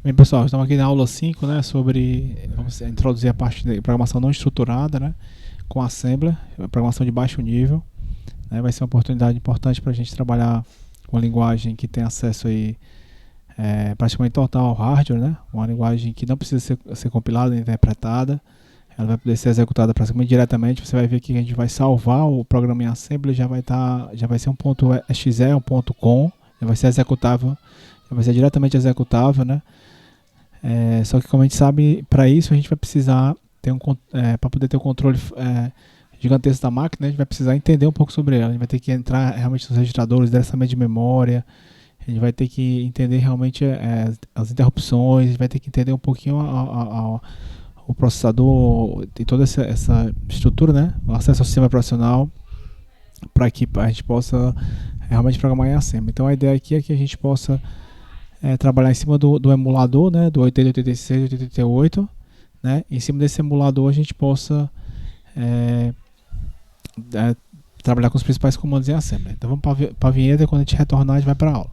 Bem, pessoal, estamos aqui na aula 5, né, sobre, vamos introduzir a parte de programação não estruturada, né, com Assembler, programação de baixo nível, né, vai ser uma oportunidade importante para a gente trabalhar com uma linguagem que tem acesso aí praticamente total ao hardware, né, uma linguagem que não precisa ser compilada nem interpretada, ela vai poder ser executada praticamente diretamente. Você vai ver que a gente vai salvar o programa em Assembler, já vai ser um ponto .exe, um ponto .com, já vai ser executável, já vai ser diretamente executável, né. Só que, como a gente sabe, para isso a gente vai precisar ter para poder ter o controle gigantesco da máquina, a gente vai precisar entender um pouco sobre ela. A gente vai ter que entrar realmente nos registradores, endereçamento de memória, a gente vai ter que entender realmente as interrupções, a gente vai ter que entender um pouquinho o processador e toda essa estrutura, né? O acesso ao sistema operacional, para que a gente possa realmente programar em Assembly. Então a ideia aqui é que a gente possa trabalhar em cima do emulador, né, do 8086, 8088, né, em cima desse emulador a gente possa trabalhar com os principais comandos em Assembly. Então vamos para a vinheta e quando a gente retornar a gente vai para a aula.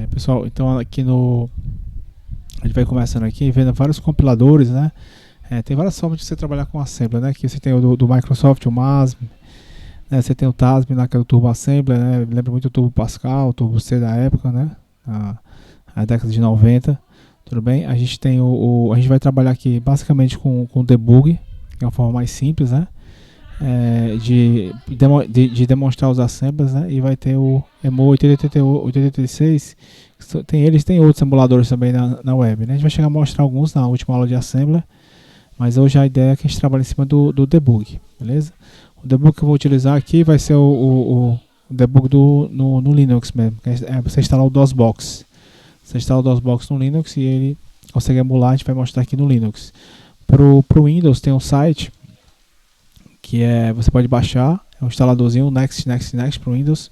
Pessoal, então aqui a gente vai começando aqui vendo vários compiladores, né. Tem várias formas de você trabalhar com Assembler, né? Aqui você tem o do Microsoft, o MASM, né? Você tem o TASM, né? Que é o Turbo Assembler, né? Lembra muito o Turbo Pascal, o Turbo C da época, né? A década de 90, tudo bem? A gente tem a gente vai trabalhar aqui basicamente com debug, que é uma forma mais simples, né? De demonstrar os assemblers, né? E vai ter o EMU 8086, eles têm outros emuladores também na web, né? A gente vai chegar a mostrar alguns na última aula de Assembler, mas hoje a ideia é que a gente trabalhe em cima do debug, beleza? O debug que eu vou utilizar aqui vai ser o debug no Linux mesmo, que você instalar o DOSBox. Você instala o DOSBox no Linux e ele consegue emular, a gente vai mostrar aqui no Linux. Pro Windows tem um site que você pode baixar, é um instaladorzinho, Next pro Windows,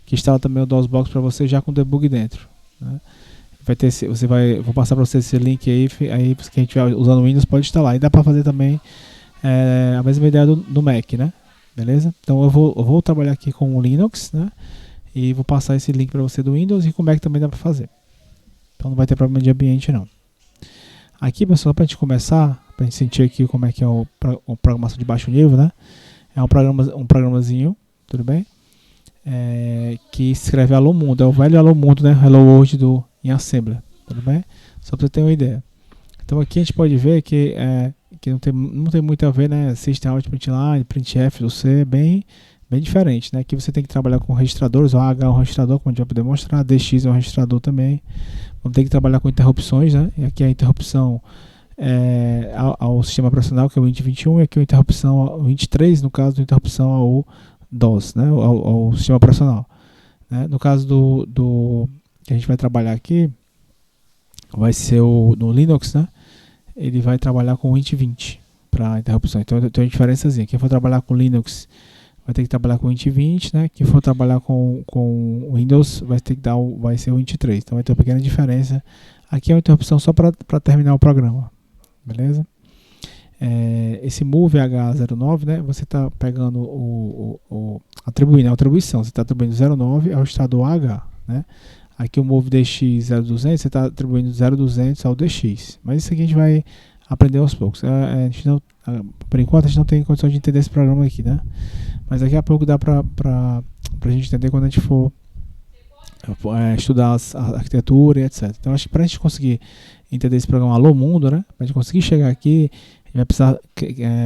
que instala também o DOSBox para você já com debug dentro, né? Vou passar para você esse link aí quem estiver usando o Windows pode instalar. E dá para fazer também a mesma ideia do Mac, né? Beleza? Então eu vou trabalhar aqui com o Linux, né? E vou passar esse link para você do Windows, e com o Mac também dá para fazer. Então não vai ter problema de ambiente não. Aqui, pessoal, para a gente começar, para a gente sentir aqui como é que é o programação de baixo nível, né? É um programazinho, tudo bem? Que escreve Alô Mundo, é o velho Alô Mundo, né? Hello World em Assembler, tudo bem? Só para você ter uma ideia. Então aqui a gente pode ver que não tem muito a ver, né? System Out Println, printf do C, bem diferente, né? Aqui você tem que trabalhar com registradores, o AH é um registrador, como a gente vai poder mostrar, DX é um registrador também. Vamos ter que trabalhar com interrupções, né? E aqui a interrupção ao sistema operacional, que é o int21, e aqui a interrupção ao int3, no caso, a interrupção ao DOS, né? Ao sistema operacional, né? No caso do que a gente vai trabalhar aqui, vai ser no Linux, né? Ele vai trabalhar com o int20 para interrupção. Então tem uma diferençazinha. Quem for trabalhar com Linux vai ter que trabalhar com o int20, né? Quem for trabalhar com Windows vai ser o int3. Então vai ter uma pequena diferença. Aqui é uma interrupção só para terminar o programa, beleza? Esse move H09, né? Você está pegando atribuindo a atribuição. Você está atribuindo 09 ao estado H, né? Aqui o move DX 0200, você está atribuindo 0200 ao DX. Mas isso aqui a gente vai aprender aos poucos. Por enquanto a gente não tem condição de entender esse programa aqui, né? Mas daqui a pouco dá para a gente entender quando a gente for estudar a arquitetura e etc. Então acho que para a gente conseguir entender esse programa Alô Mundo, né? Para a gente conseguir chegar aqui, a gente vai precisar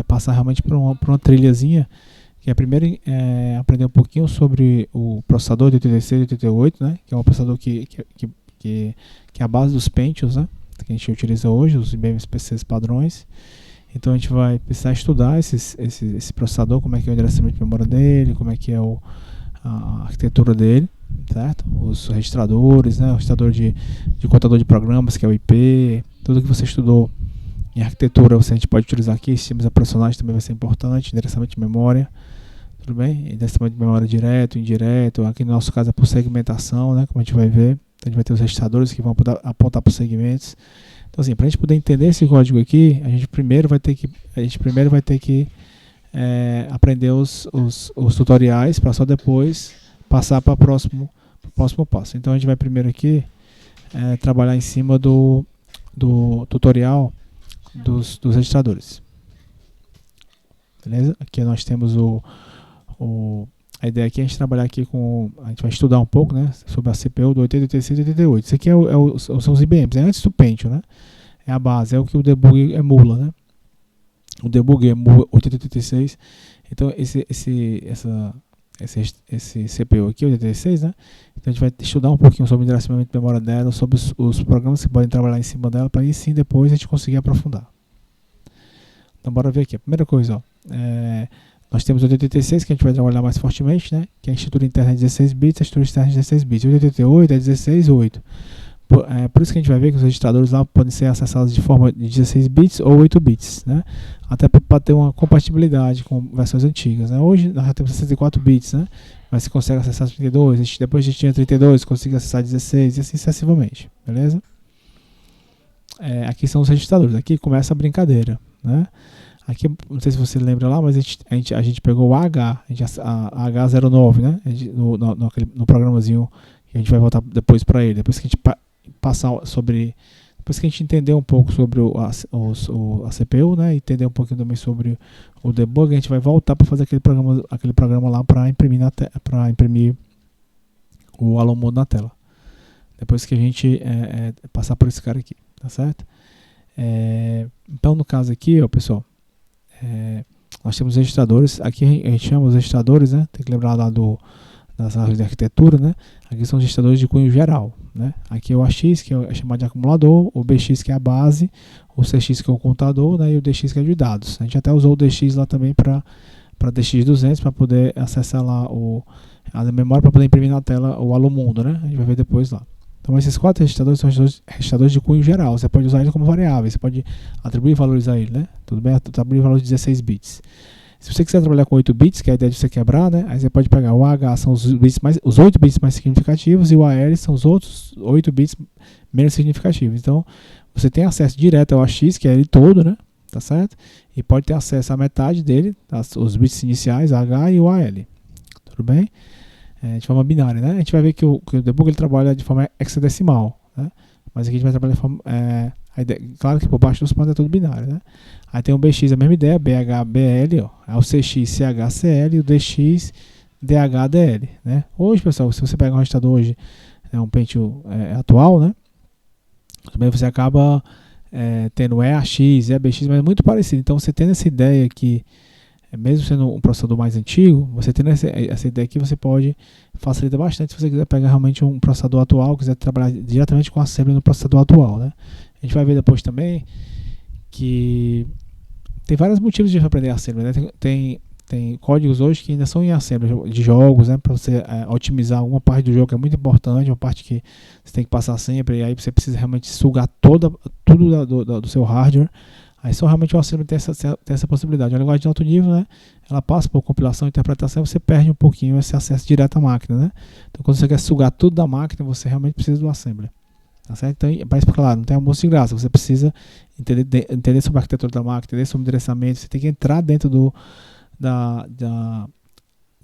passar realmente por uma trilhazinha, que é primeiro aprender um pouquinho sobre o processador de 86 e 88, né? Que é um processador que é a base dos Pentiums, né? Que a gente utiliza hoje, os IBM PCs padrões. Então a gente vai precisar estudar esse processador, como é que é o endereçamento de memória dele, como é que é a arquitetura dele, certo? Os registradores, né? O registrador de contador de programas, que é o IP, tudo que você estudou em arquitetura a gente pode utilizar aqui. Sistemas operacionais também vai ser importante, endereçamento de memória, tudo bem? Endereçamento de memória direto, indireto, aqui no nosso caso é por segmentação, né? Como a gente vai ver, então a gente vai ter os registradores que vão apontar para os segmentos. Então assim, para a gente poder entender esse código aqui, a gente primeiro vai ter que aprender os tutoriais para só depois passar para o próximo passo. Então a gente vai primeiro aqui trabalhar em cima do tutorial dos registradores. Beleza? Aqui nós temos a ideia aqui é a gente trabalhar aqui a gente vai estudar um pouco, né, sobre a CPU do 80, 86 e 88. Isso aqui são os IBMs, antes do Pentium, né? É a base, é o que o debug emula, né? O debug emula 80, 86. Então esse CPU aqui, 86, né? Então a gente vai estudar um pouquinho sobre o direcionamento de memória dela, sobre os programas que podem trabalhar em cima dela, para aí sim depois a gente conseguir aprofundar. Então bora ver aqui. A primeira coisa, ó, nós temos o 86 que a gente vai trabalhar mais fortemente, né? Que é a estrutura interna de 16 bits, a estrutura externa de 16 bits. O 88 é 16,8. Por isso que a gente vai ver que os registradores lá podem ser acessados de forma de 16 bits ou 8 bits, né? Até para ter uma compatibilidade com versões antigas, né? Hoje nós já temos 64 bits, né? Mas você consegue acessar 32, depois a gente tinha 32, consegue acessar 16 e assim sucessivamente, beleza? Aqui são os registradores, aqui começa a brincadeira, né? Aqui, não sei se você lembra lá, mas a gente pegou o H, a H09, né? No programazinho que a gente vai voltar depois para ele, depois que a gente depois que a gente entender um pouco sobre a CPU, né, e entender um pouquinho também sobre o debug, a gente vai voltar para fazer aquele programa lá para imprimir o Allo Mode na tela. Depois que a gente passar por esse cara aqui, tá certo? Então no caso aqui, ó, pessoal, nós temos registradores. Aqui a gente chama os registradores, né? Tem que lembrar lá das árvores de arquitetura, né? Aqui são os registradores de cunho geral, né? Aqui é o AX, que é chamado de acumulador, o BX, que é a base, o CX, que é o contador, né? E o DX, que é de dados. A gente até usou o DX lá também para DX200, para poder acessar lá a memória, para poder imprimir na tela o Allo Mundo, né? A gente vai ver depois lá. Então esses 4 registradores são registradores de cunho geral. Você pode usar ele como variável, você pode atribuir valores a ele, né? Tudo bem? Atribuir valores de 16 bits. Se você quiser trabalhar com 8 bits, que é a ideia de você quebrar, né? Aí você pode pegar o H, são os 8 bits mais significativos, e o AL são os outros 8 bits menos significativos. Então, você tem acesso direto ao AX, que é ele todo, né? Tá certo? E pode ter acesso à metade dele, os bits iniciais, H e o AL. Tudo bem? De forma binária, né? A gente vai ver que o debug ele trabalha de forma hexadecimal, né? Mas aqui a gente vai trabalhar de forma... claro que por baixo dos panos é tudo binário, né? Aí tem o BX, a mesma ideia, BH, BL, ó, é o CX, CH, CL e o DX, DH, DL, né? Hoje, pessoal, se você pegar um registrador hoje, um Pentium atual, né? Também você acaba tendo EAX, EBX, mas é muito parecido. Então, você tendo essa ideia que, mesmo sendo um processador mais antigo, você tendo essa ideia aqui, você pode facilitar bastante se você quiser pegar realmente um processador atual, quiser trabalhar diretamente com a assembly no processador atual, né? A gente vai ver depois também que tem vários motivos de aprender assembly, né? Tem códigos hoje que ainda são em assembly de jogos, né? Para você otimizar alguma parte do jogo que é muito importante, uma parte que você tem que passar sempre, e aí você precisa realmente sugar tudo do seu hardware. Aí só realmente o assembly tem essa possibilidade. A linguagem de alto nível, né? Ela passa por compilação e interpretação, você perde um pouquinho esse acesso direto à máquina, né? Então quando você quer sugar tudo da máquina, você realmente precisa do assembly. Tá certo? Então, mas claro, não tem almoço de graça. Você precisa entender sobre a arquitetura da máquina, entender sobre o endereçamento. Você tem que entrar dentro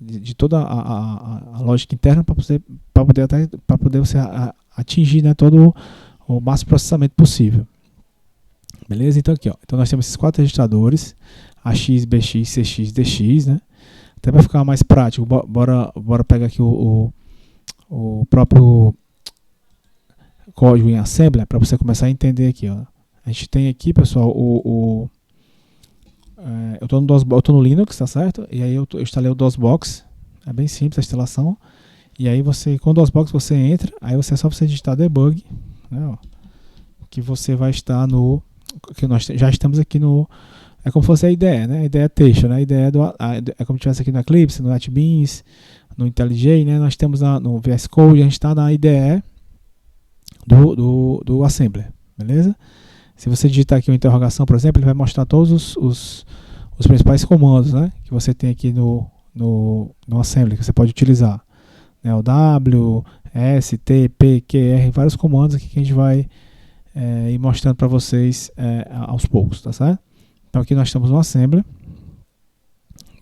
de toda a lógica interna para poder você atingir, né, todo o máximo processamento possível. Beleza? Então aqui, ó. Então nós temos esses 4 registradores: AX, BX, CX, DX, né? Até para ficar mais prático, bora pegar aqui o próprio código em assembly para você começar a entender aqui, ó. A gente tem aqui, pessoal, eu tô no Linux, tá certo? E aí eu instalei o DOSBox. É bem simples a instalação. E aí com o DOSBox você entra, aí é só você digitar debug, né, ó, que você vai estar que nós já estamos aqui é como se fosse a IDE, né? A IDE texto, né? A IDE é como se estivesse aqui no Eclipse, no NetBeans, no IntelliJ, né? Nós temos no VS Code, a gente está na IDE do Assembler, beleza? Se você digitar aqui uma interrogação, por exemplo, ele vai mostrar todos os principais comandos, né, que você tem aqui no Assembler, que você pode utilizar, né, o W, S, T, P, Q, R, vários comandos aqui que a gente vai ir mostrando para vocês aos poucos, tá certo? Então aqui nós estamos no Assembler,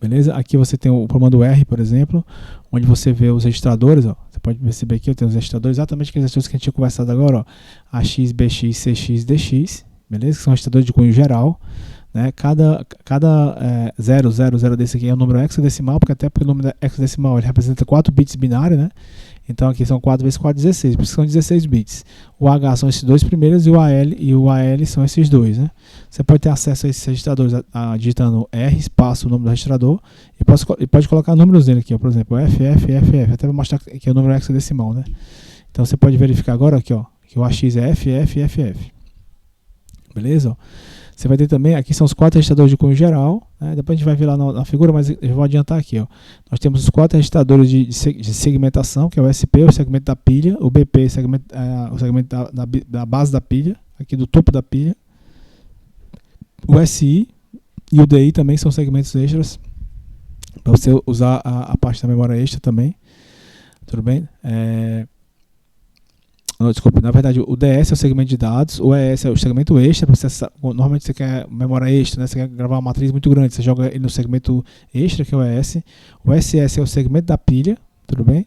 Beleza? Aqui você tem o comando R, por exemplo, onde você vê os registradores, ó. Você pode perceber aqui, eu tenho os registradores, exatamente aqueles registradores que a gente tinha conversado agora, ó. AX, BX, CX, DX, beleza? Que são registradores de cunho geral, né? Cada 000 desse aqui é um número hexadecimal, porque o número hexadecimal ele representa 4 bits binários, né? Então aqui são 4 vezes 4, 16, por isso são 16 bits. O H são esses dois primeiros e o AL são esses dois, né? Você pode ter acesso a esses registradores digitando R, espaço, o número do registrador, e pode colocar números nele aqui, ó, por exemplo, FFFF, até vou mostrar que é o número hexadecimal, né? Então você pode verificar agora aqui, ó, que o AX é FFFF. Beleza? Ó. Você vai ter também, aqui são os 4 registradores de cunho geral, né? Depois a gente vai ver lá na figura, mas eu vou adiantar aqui. Ó. Nós temos os 4 registradores de segmentação, que é o SP, o segmento da pilha, o BP, o segmento da base da pilha, aqui do topo da pilha, o SI e o DI também são segmentos extras, para você usar a parte da memória extra também. Tudo bem? Não, desculpa, na verdade o DS é o segmento de dados, o ES é o segmento extra. Normalmente você quer memória extra, né? Você quer gravar uma matriz muito grande, você joga ele no segmento extra, que é o ES. O SS é o segmento da pilha, tudo bem?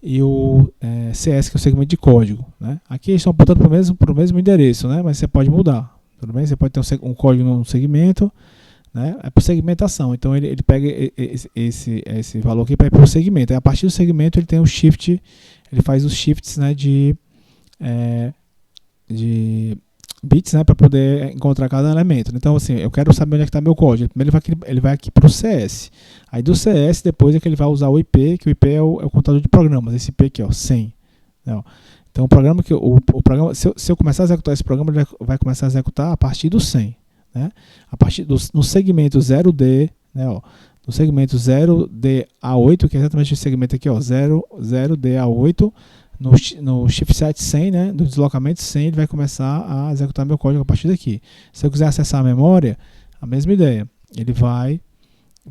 E o CS, que é o segmento de código, né? Aqui eles estão apontando para o mesmo endereço, né? Mas você pode mudar, tudo bem? Você pode ter um código no segmento, né? É por segmentação, então ele pega esse valor aqui para ir para o segmento. Aí, a partir do segmento ele tem o shift. Ele faz os shifts, né, de bits, né, para poder encontrar cada elemento. Então, assim, eu quero saber onde é que está meu código. Primeiro ele vai aqui para o CS. Aí do CS, depois é que ele vai usar o IP, que o IP é o contador de programas. Esse IP aqui, ó, 100. Né, ó. Então, o programa se eu começar a executar esse programa, ele vai começar a executar a partir do 100. Né? No segmento 0D, né, ó, no segmento 0DA8, que é exatamente esse segmento aqui, ó, 0DA8, no shift set 100, né, do deslocamento 100, ele vai começar a executar meu código a partir daqui. Se eu quiser acessar a memória, a mesma ideia. Ele vai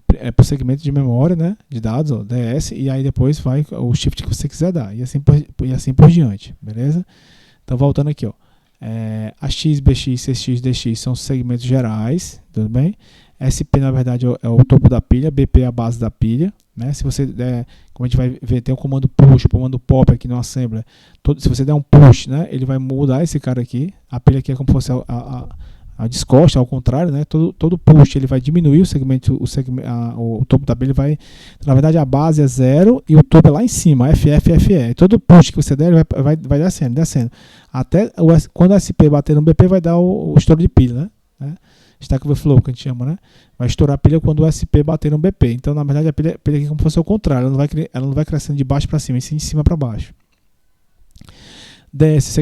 para o segmento de memória, né, de dados, ó, DS, e aí depois vai o shift que você quiser dar, e assim por diante, beleza? Então, voltando aqui, ó, AX, BX, CX, DX são segmentos gerais, tudo bem? SP, na verdade, é o topo da pilha, BP é a base da pilha, né? Se você der, como a gente vai ver, tem o comando push, o comando pop aqui no assembler. Se você der um push, né, ele vai mudar esse cara aqui. A pilha aqui é como se fosse a descosta, ao contrário, né? Todo push ele vai diminuir o topo da pilha vai, na verdade a base é 0 e o topo é lá em cima, FFFE. Todo push que você der, ele vai descendo. Até quando o SP bater no BP, vai dar o estouro de pilha, né? Stack Overflow, que a gente chama, né? Vai estourar a pilha quando o SP bater no BP. Então, na verdade, a pilha aqui é como se fosse o contrário. Ela não vai crescendo de baixo para cima, e sim de cima para baixo. DS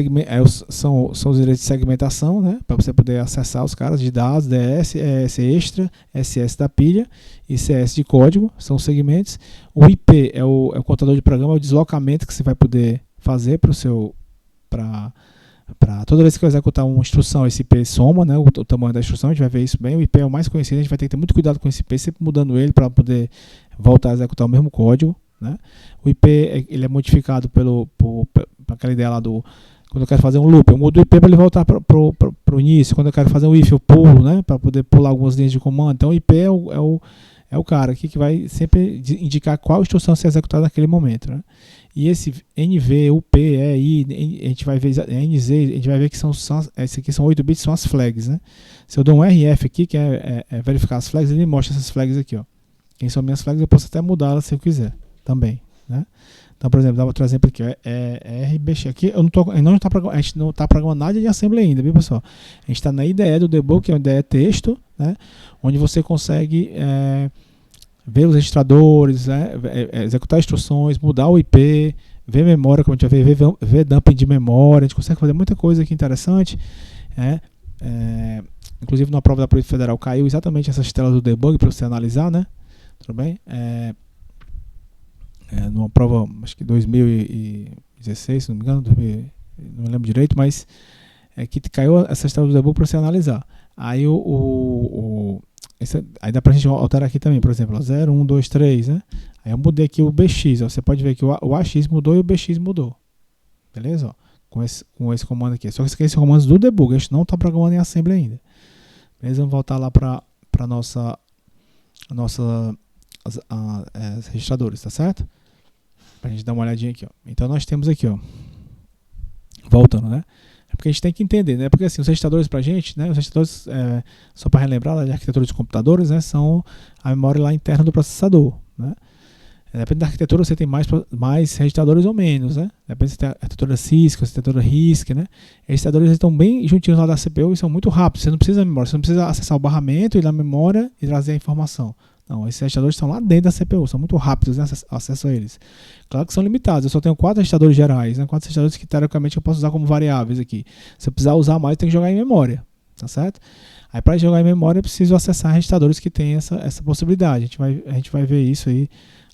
são os direitos de segmentação, né? Para você poder acessar os caras de dados. DS, ES extra, SS da pilha e CS de código, são os segmentos. O IP é o contador de programa, é o deslocamento que você vai poder fazer para o seu... toda vez que eu executar uma instrução, esse IP soma, né, o tamanho da instrução, a gente vai ver isso bem. O IP é o mais conhecido, a gente vai ter que ter muito cuidado com esse IP, sempre mudando ele para poder voltar a executar o mesmo código. Né? O IP ele é modificado para aquela ideia lá do... Quando eu quero fazer um loop, eu mudo o IP para ele voltar para o início. Quando eu quero fazer um if, eu pulo, né, para poder pular algumas linhas de comando. Então o IP é o cara aqui que vai sempre indicar qual instrução ser executada naquele momento. Né? E esse NV, UP, EI, a gente vai ver NZ, a gente vai ver que esses aqui são 8 bits, são as flags. Né? Se eu dou um RF aqui, que é verificar as flags, ele mostra essas flags aqui. Ó. Quem são minhas flags, eu posso até mudá-las se eu quiser também. Né? Então, por exemplo, dá outro exemplo aqui, RBX. Aqui a gente não está programando nada de assembly ainda, viu, pessoal? A gente está na IDE do debug, que é uma IDE texto, né? Onde você consegue ver os registradores, né? Executar instruções, mudar o IP, ver memória, como a gente vai ver dumping de memória. A gente consegue fazer muita coisa aqui interessante. Inclusive, na prova da Polícia Federal caiu exatamente essas telas do debug para você analisar, né? Tudo bem? Numa prova, acho que 2016, se não me engano, não me lembro direito, mas que caiu essas telas do debug para você analisar. Aí aí dá pra gente alterar aqui também, por exemplo, 0, 1, 2, 3, né? Aí eu mudei aqui o BX, ó, você pode ver que o AX mudou e o BX mudou. Beleza? Ó, com esse comando aqui. Só que esse é comando do debug, a gente não está programando em assembly ainda. Beleza? Vamos voltar lá para nossa as registradores, tá certo? Pra gente dar uma olhadinha aqui, ó. Então nós temos aqui, ó, voltando, né? É porque a gente tem que entender, né? Porque assim, os registradores pra gente, né? Os registradores, só para relembrar, de arquitetura de computadores, né? São a memória lá interna do processador, né? Depende da arquitetura, você tem mais registradores ou menos, né? Depende se tem arquitetura Cisco, arquitetura RISC, né? Os registradores estão bem juntinhos lá da CPU e são muito rápidos. Você não precisa da memória, você não precisa acessar o barramento e ir na memória e trazer a informação. Não, esses registradores estão lá dentro da CPU, são muito rápidos, né? Acesso a eles. Claro que são limitados, eu só tenho 4 registradores gerais, né? 4 registradores que teoricamente eu posso usar como variáveis aqui. Se eu precisar usar mais, eu tenho que jogar em memória, tá certo? Aí para jogar em memória, eu preciso acessar registradores que têm essa possibilidade. A gente vai ver isso aí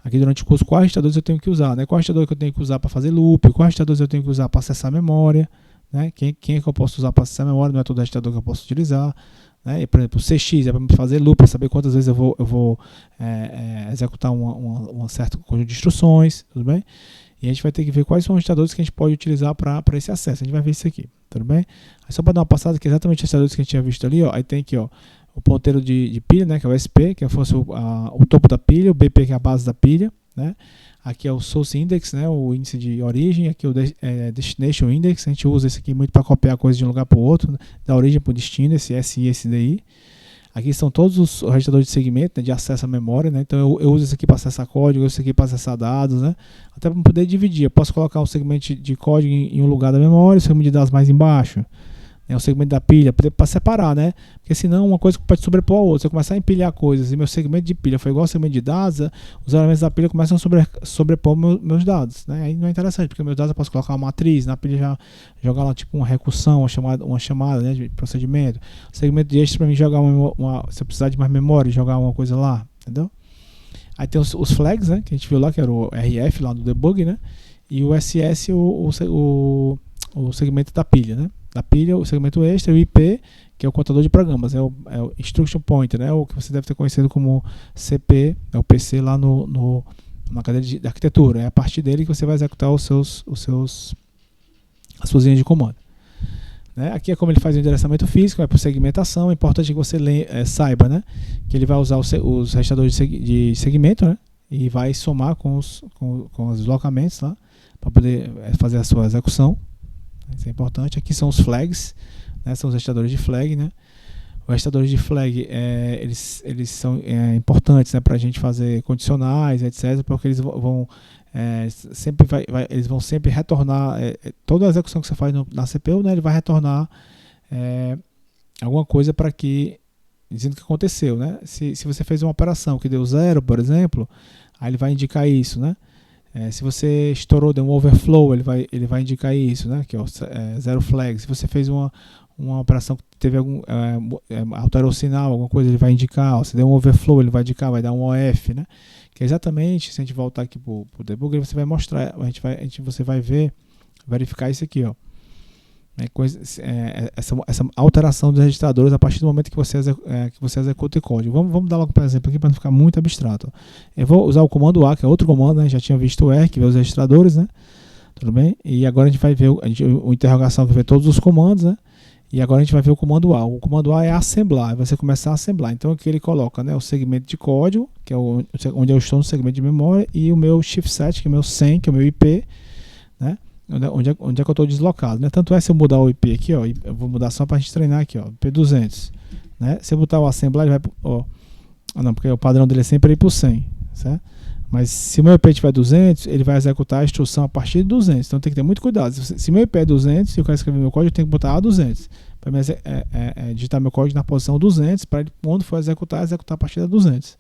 aqui durante o curso, quais registradores eu tenho que usar, né? Qual registrador que eu tenho que usar para fazer loop, quais registradores eu tenho que usar para acessar a memória, né? Quem é que eu posso usar para acessar a memória, não é todo registrador que eu posso utilizar, né? E, por exemplo, o CX é para fazer loop, para saber quantas vezes eu vou executar um certo conjunto de instruções, tudo bem? E a gente vai ter que ver quais são os registradores que a gente pode utilizar para esse acesso, a gente vai ver isso aqui, tudo bem? Aí só para dar uma passada, que é exatamente os registradores que a gente tinha visto ali, ó, aí tem aqui, ó, o ponteiro de pilha, né, que é o SP, que fosse o topo da pilha, o BP, que é a base da pilha, né? Aqui é o Source Index, né, o índice de origem, aqui é o Destination Index, a gente usa esse aqui muito para copiar coisas de um lugar para o outro, né, da origem para o destino, esse SI e esse DI. Aqui são todos os registradores de segmento, né, de acesso à memória, né? Então eu uso isso aqui para acessar código, eu uso isso aqui para acessar dados, né? Até para poder dividir. Eu posso colocar um segmento de código em um lugar da memória, o segmento de dados mais embaixo. O segmento da pilha, para separar, né? Porque senão uma coisa pode sobrepor a outra. Se eu começar a empilhar coisas e meu segmento de pilha foi igual ao segmento de dados, os elementos da pilha começam a sobrepor meus dados, né? Aí não é interessante, porque meus dados eu posso colocar uma matriz, na pilha já jogar lá tipo uma recursão, uma chamada, né, de procedimento. O segmento de eixo para mim jogar se eu precisar de mais memória, jogar uma coisa lá, entendeu? Aí tem os flags, né, que a gente viu lá, que era o RF lá do debug, né? E o SS, o segmento da pilha, né? Da pilha, o segmento extra, o IP, que é o contador de programas, é o Instruction Pointer, né? O que você deve ter conhecido como CP, é o PC lá na cadeira de arquitetura. É a partir dele que você vai executar as suas linhas de comando. Né? Aqui é como ele faz o endereçamento físico, é por segmentação. É importante que você saiba, né, que ele vai usar os registradores de segmento, né, e vai somar com os deslocamentos lá, para poder fazer a sua execução. Isso é importante. Aqui são os flags, né? São os registradores de flag, né? Os registradores de flag, eles são importantes, né, para a gente fazer condicionais, etc., porque eles vão sempre retornar toda a execução que você faz na CPU, né, ele vai retornar alguma coisa para que dizendo que aconteceu, né? Se você fez uma operação que deu 0, por exemplo, aí ele vai indicar isso, né? Se você estourou, deu um overflow, ele vai indicar isso, né? Que é 0 flag. Se você fez uma operação que teve alterou o sinal, alguma coisa, ele vai indicar. Se deu um overflow, ele vai indicar, vai dar um OF, né? Que é exatamente, se a gente voltar aqui para o debugger, você vai mostrar, você vai verificar isso aqui, ó. Essa alteração dos registradores a partir do momento que você executa o código. Vamos dar logo um exemplo aqui para não ficar muito abstrato. Eu vou usar o comando A, que é outro comando, né? Já tinha visto o R, que vê os registradores, né? Tudo bem? E agora a gente vai ver o interrogação, que vê todos os comandos, né? E agora a gente vai ver o comando A. O comando A é assemblar, você começar a assemblar. Então aqui ele coloca, né, o segmento de código, que é onde eu estou no segmento de memória, e o meu shift set, que é o meu 100, que é o meu IP, né? Onde é que eu estou deslocado, né? Tanto é se eu mudar o IP aqui, ó, eu vou mudar só para a gente treinar aqui, ó, IP 200, né? Se eu botar o assemblar, ele vai, ó, não, porque o padrão dele é sempre ir para o 100, certo? Mas se o meu IP tiver 200, ele vai executar a instrução a partir de 200, então tem que ter muito cuidado. Se meu IP é 200 e eu quero escrever meu código, eu tenho que botar A200 para digitar meu código na posição 200, para ele, quando for executar a partir da 200.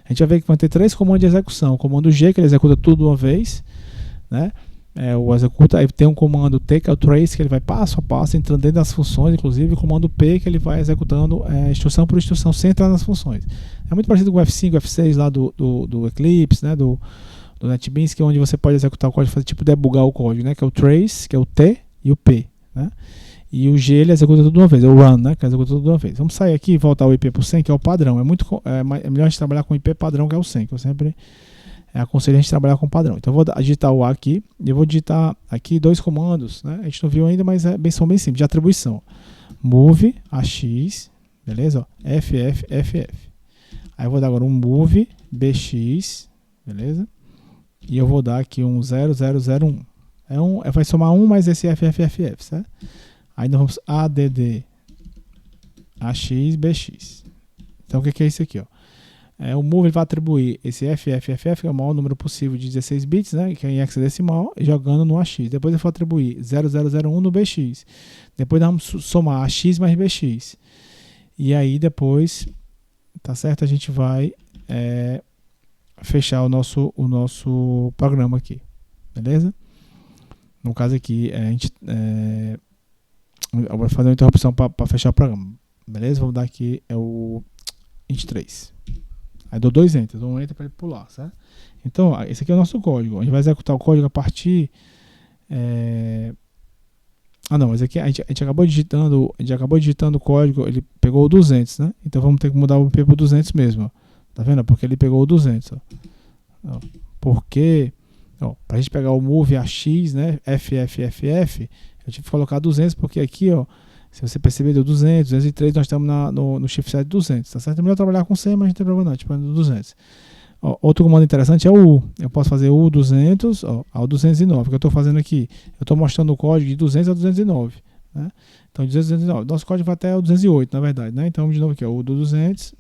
A gente vai ver que vai ter 3 comandos de execução. O comando G, que ele executa tudo de uma vez, né? O executa, aí tem um comando T, que é o trace, que ele vai passo a passo, entrando dentro das funções, inclusive o comando P, que ele vai executando instrução por instrução, sem entrar nas funções. É muito parecido com o F5, F6 lá do Eclipse, né, do NetBeans, que é onde você pode executar o código, fazer tipo debugar o código, né, que é o trace, que é o T e o P, né. E o G ele executa tudo de uma vez, é o run, né, que executa tudo de uma vez. Vamos sair aqui e voltar o IP para o 100, que é o padrão. É melhor a gente trabalhar com o IP padrão, que é o 100, que eu sempre aconselho a gente trabalhar com padrão. Então eu vou digitar o A aqui, e eu vou digitar aqui 2 comandos, né? A gente não viu ainda, mas são bem simples, de atribuição. Move AX, beleza? FF. Aí eu vou dar agora um move bx, beleza? E eu vou dar aqui um 0001. Vai somar 1 mais esse FFFF, certo? Aí nós vamos add ax bx. Então o que é isso aqui, ó? O move vai atribuir esse FFFF, que é o maior número possível de 16 bits, né, que é em hexadecimal, jogando no AX. Depois eu vou atribuir 0001 no BX. Depois nós vamos somar AX mais BX. E aí depois, tá certo? A gente vai fechar o nosso programa aqui. Beleza? No caso aqui, a gente eu vou fazer uma interrupção para fechar o programa. Beleza? Vamos dar aqui o int 3. Aí dou 2 enter, dou um enter para ele pular, certo? Então, esse aqui é o nosso código. A gente vai executar o código a partir... mas aqui a gente acabou digitando o código, ele pegou o 200, né? Então vamos ter que mudar o IP para o 200 mesmo, ó. Tá vendo? Porque ele pegou o 200, ó. Porque, para a gente pegar o move AX, né? FFFF, eu tive que colocar 200, porque aqui, ó, se você perceber, deu 200, 203, nós estamos no shift set 200, tá certo? É melhor trabalhar com 100, mas não tem problema não, tipo, no 200. Outro comando interessante é o U. Eu posso fazer o 200 ao 209, que eu estou fazendo aqui. Eu estou mostrando o código de 200 a 209. Né? Então, 209. Nosso código vai até o 208, na verdade. Né? Então, de novo aqui, o do 200,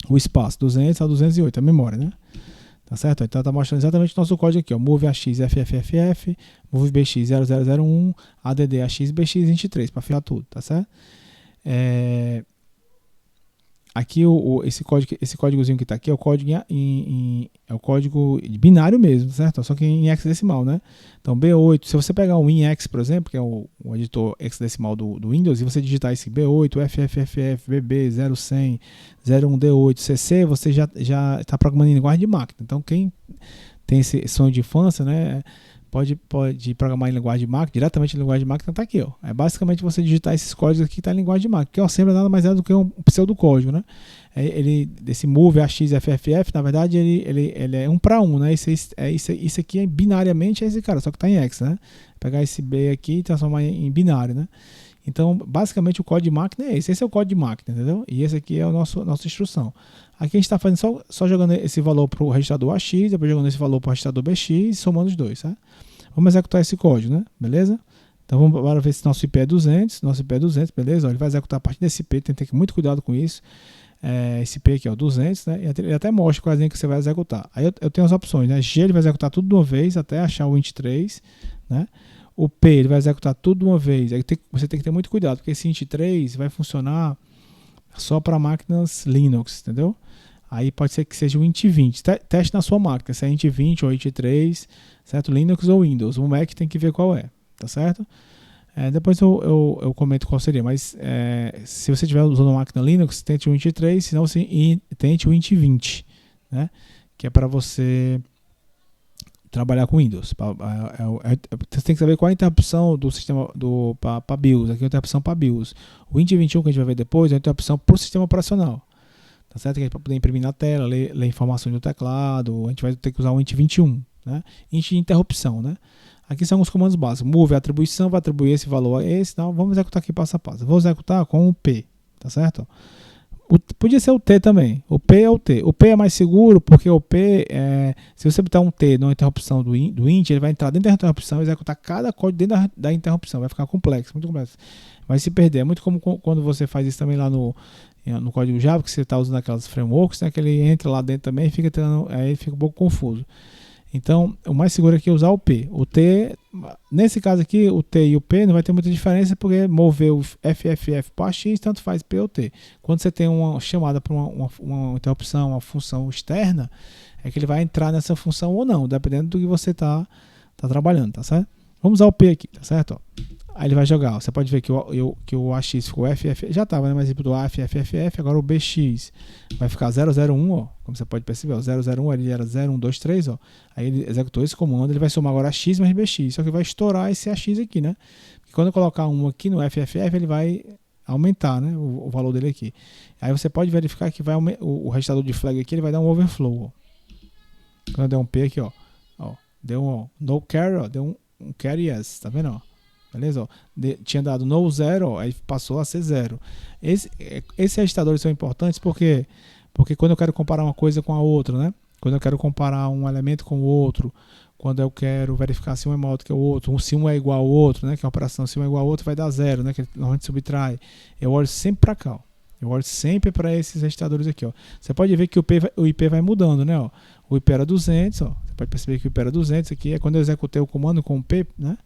o espaço 200 a 208, a memória, né? Tá certo? Então, está mostrando exatamente o nosso código aqui, ó. Move AX FFFF, move BX 0001, add AX BX 23, para fiar tudo, tá certo? Aqui esse códigozinho que está aqui é o código é o código binário mesmo, certo? Só que em hexadecimal, né? Então B8, se você pegar o WinX, por exemplo, que é o editor hexadecimal do Windows, e você digitar esse B8, FFFF, BB 0100, 01D8, CC, você já está programando em linguagem de máquina. Então quem tem esse sonho de infância, né? Pode programar em linguagem de máquina, diretamente em linguagem de máquina, está aqui, ó. É basicamente você digitar esses códigos aqui que está em linguagem de máquina, que o assembly nada mais é do que um pseudocódigo, né? Esse move AXFFF, na verdade, ele é 1 para 1, né? Isso aqui é binariamente esse cara, só que está em hex, né? Pegar esse B aqui e transformar em binário, né? Então, basicamente, o código de máquina é esse. Esse é o código de máquina, entendeu? E esse aqui é a nossa instrução. Aqui a gente está fazendo só jogando esse valor para o registrador AX, depois jogando esse valor para o registrador BX e somando os dois, tá? Vamos executar esse código, né? Beleza? Então vamos agora ver se nosso IP é 200. Nosso IP é 200, beleza? Ele vai executar a partir desse IP, tem que ter muito cuidado com isso. Esse IP aqui é o 200, né? Ele até mostra qual é que você vai executar. Aí eu tenho as opções, né? G ele vai executar tudo de uma vez até achar o int 3, né? O P ele vai executar tudo de uma vez. Aí você tem que ter muito cuidado, porque esse int 3 vai funcionar só para máquinas Linux, entendeu? Aí pode ser que seja o int 20. Teste na sua máquina, se é int 20 ou int 3, certo? Linux ou Windows. O Mac tem que ver qual é, tá certo? Depois eu comento qual seria, mas se você estiver usando uma máquina Linux, tente o int 3, senão você tente o int 20, né? Que é para você trabalhar com Windows. Você tem que saber qual é a interrupção do sistema para BIOS. Aqui é a interrupção para BIOS. O int 21 que a gente vai ver depois é a interrupção para o sistema operacional. Tá certo? Que é para poder imprimir na tela, ler informações no teclado. A gente vai ter que usar o int 21, né? Int de interrupção, né? Aqui são os comandos básicos. Move a atribuição, vai atribuir esse valor a esse. Então, vamos executar aqui passo a passo. Vou executar com o P, tá certo? Podia ser o T também. O P é o T. O P é mais seguro porque o P, se você botar um T na interrupção do int, ele vai entrar dentro da interrupção e executar cada código dentro da interrupção. Vai ficar complexo, muito complexo. Vai se perder. É muito como quando você faz isso também lá no código Java, que você está usando aquelas frameworks, né, que ele entra lá dentro também e aí fica um pouco confuso. Então, o mais seguro aqui é usar o P. O T, nesse caso aqui, o T e o P não vai ter muita diferença, porque mover o FFF para X, tanto faz P ou T. Quando você tem uma chamada para uma interrupção, uma função externa, é que ele vai entrar nessa função ou não, dependendo do que você está trabalhando, tá certo? Vamos usar o P aqui, tá certo? Aí ele vai jogar. Você pode ver que o AX ficou FF, já estava, né? Mas ele do FFFF, agora o BX vai ficar 001, ó. Como você pode perceber, o 001 ele era 0123, ó. Aí ele executou esse comando, ele vai somar agora AX mais BX, só que vai estourar esse AX aqui, né? Porque quando eu colocar um aqui no FFF, ele vai aumentar, né? O valor dele aqui. Aí você pode verificar que vai o registrador de flag aqui, ele vai dar um overflow, ó. Quando eu der um P aqui, ó, deu um no carry, ó, deu um carry yes, tá vendo, ó? Beleza? Ó, tinha dado no 0, aí passou a ser 0. Esses registradores são importantes porque Porque quando eu quero comparar uma coisa com a outra, né? Quando eu quero comparar um elemento com o outro, quando eu quero verificar se um é maior do que o outro, se um é igual ao outro, né? Que a operação se um é igual ao outro vai dar zero, né? Que normalmente subtrai. Eu olho sempre para cá, ó. Eu olho sempre para esses registradores aqui, ó. Você pode ver que o IP vai mudando, né? Ó. O IP era 200, ó. Você pode perceber que o IP era 200 aqui. É quando eu executei o comando com o P, né?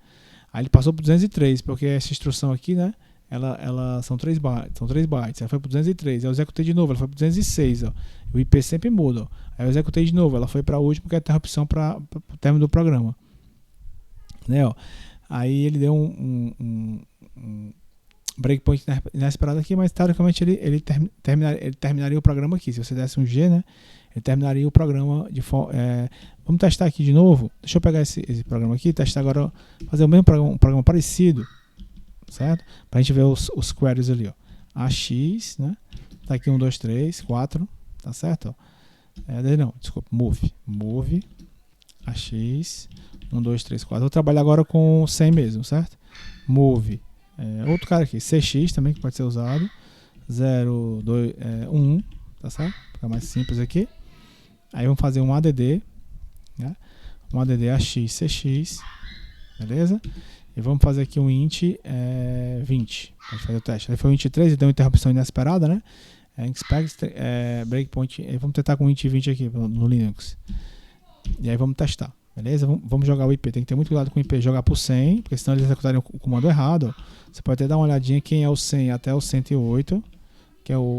Aí ele passou para 203, porque essa instrução aqui, né? Ela são 3 bytes. Ela foi para 203. Aí eu executei de novo, ela foi para 206, ó. O IP sempre muda, ó. Aí eu executei de novo, ela foi para a última, que é a interrupção para o término do programa, né? Ó. Aí ele deu um breakpoint inesperado aqui, mas teoricamente ele terminaria o programa aqui. Se você desse um G, né? Ele terminaria o programa de forma. Vamos testar aqui de novo. Deixa eu pegar esse programa aqui, testar agora, fazer o mesmo programa, um programa parecido, certo? Para a gente ver os queries ali, ó. AX, né? Tá aqui 1, 2, 3, 4, tá certo? Não, desculpa, move AX 1, 2, 3, 4. Vou trabalhar agora com 100 mesmo, certo? Move. Outro cara aqui, CX também, que pode ser usado. 0, 2, 1, tá certo? Fica mais simples aqui. Aí vamos fazer um ADD, né? Um ADD AX CX, beleza? E vamos fazer aqui um int 20, para gente fazer o teste. Aí foi o int 3 e deu uma interrupção inesperada, né? Expect breakpoint. Aí vamos tentar com o int 20 aqui no Linux. E aí vamos testar. Beleza? Vamos jogar o IP. Tem que ter muito cuidado com o IP. Jogar por 100, porque senão eles executariam o comando errado. Você pode até dar uma olhadinha quem é o 100 até o 108. Que é o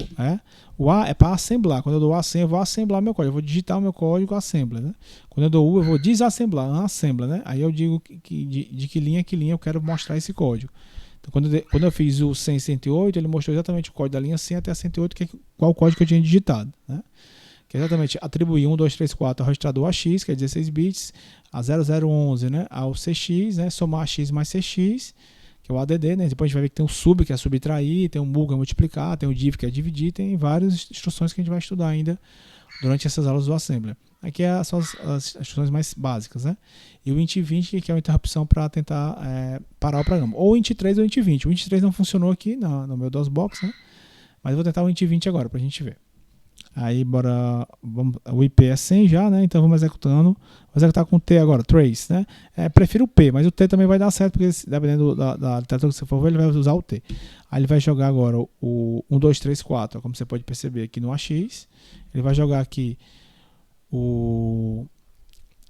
A é para assemblar. Quando eu dou A 100, eu vou assemblar meu código. Eu vou digitar o meu código assembler, né? Quando eu dou U, eu vou desassemblar, assembler, né? Aí eu digo de que linha eu quero mostrar esse código. Então, quando eu fiz o 100 108, ele mostrou exatamente o código da linha 100 até a 108, que é qual o código que eu tinha digitado, né? Que é exatamente atribuir 1, 2, 3, 4 ao registrador AX, que é 16 bits, a 0011, né, ao CX, né, somar AX mais CX, que é o ADD, né? Depois a gente vai ver que tem um sub, que é subtrair, tem um mul, que é multiplicar, tem o div, que é dividir, tem várias instruções que a gente vai estudar ainda durante essas aulas do Assembler. Aqui são as instruções mais básicas, né? E o int 20, que é uma interrupção para tentar parar o programa. Ou o int 3 ou o int 20. O int 3 não funcionou aqui no meu DOSBox, né? Mas eu vou tentar o int 20 agora, para a gente ver. Aí, o IP é 100 já, né? Então vamos executando. Vou executar com T agora, trace, né? Prefiro o P, mas o T também vai dar certo, porque dependendo da literatura que você for ver, ele vai usar o T. Aí ele vai jogar agora o 1, 2, 3, 4, como você pode perceber aqui no AX. Ele vai jogar aqui o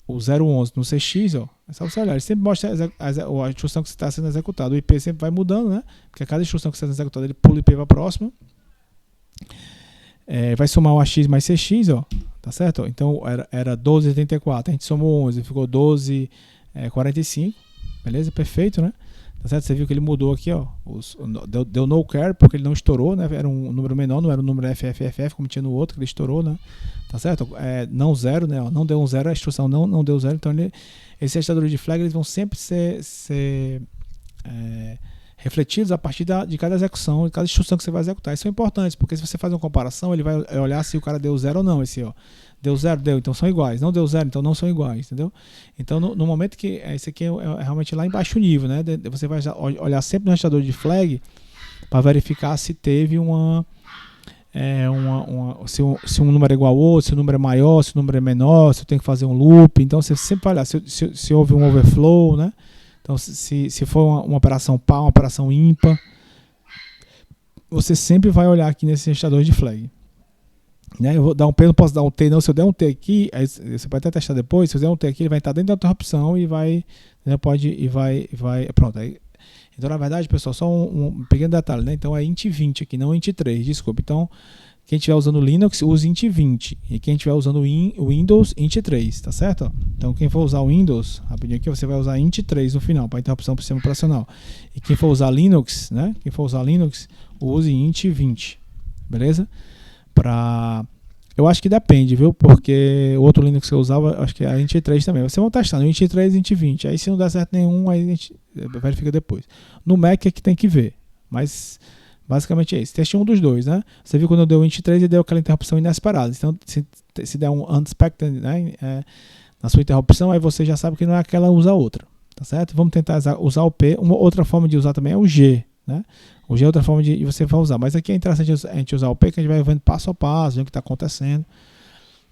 011 no CX, ó. É só você olhar, ele sempre mostra a instrução que está sendo executada. O IP sempre vai mudando, né? Porque a cada instrução que está sendo executada, ele pula o IP para a próxima. Vai somar o AX mais CX, ó, tá certo? Então era 12,84, a gente somou 11, ficou 12,45, beleza? Perfeito, né? Tá certo? Você viu que ele mudou aqui, ó, deu no care, porque ele não estourou, né? Era um número menor, não era um número FFFF, como tinha no outro, que ele estourou, né? Tá certo? Não zero, né? Ó, não deu um zero, a instrução não deu zero, então esses registradores de flag, eles vão sempre ser refletidos a partir de cada execução, de cada instrução que você vai executar. Isso é importante, porque se você faz uma comparação, ele vai olhar se o cara deu zero ou não. Esse, ó, deu zero, então são iguais. Não deu zero, então não são iguais, entendeu? Então, no momento que esse aqui é realmente lá em baixo nível, né? Você vai olhar sempre no registrador de flag para verificar se teve se um número é igual ao outro, se o número é maior, se o número é menor, se eu tenho que fazer um loop. Então, você sempre vai olhar se houve um overflow, né? Então, se for uma operação par, uma operação ímpar, você sempre vai olhar aqui nesse registrador de flag. Né? Eu vou dar um P, não posso dar um T, não. Se eu der um T aqui, aí você pode até testar depois. Se eu der um T aqui, ele vai estar dentro da interrupção e vai. Né, pronto. Aí, então, na verdade, pessoal, só um pequeno detalhe, né? Então é int 20 aqui, não int 3, desculpa. Então, quem estiver usando Linux, use int 20. E quem estiver usando o Windows, int 3, tá certo? Então, quem for usar o Windows, rapidinho aqui, você vai usar int 3 no final, para interrupção para o sistema operacional. E quem for usar Linux, né? Quem for usar Linux, use int 20, beleza? Eu acho que depende, viu? Porque o outro Linux que eu usava, acho que é int 3 também. Vocês vão testando, int 3 e int 20. Aí, se não der certo nenhum, aí a gente verifica depois. No Mac é que tem que ver, mas basicamente é isso. Teste um dos dois, né? Você viu quando eu dei o int 3 e deu aquela interrupção inesperada. Então, se der um unexpected, né, na sua interrupção, aí você já sabe que não é aquela, usa outra, tá certo? Vamos tentar usar o P. Uma outra forma de usar também é o G, né? O G é outra forma de você vai usar. Mas aqui é interessante a gente usar o P, que a gente vai vendo passo a passo, vendo o que está acontecendo.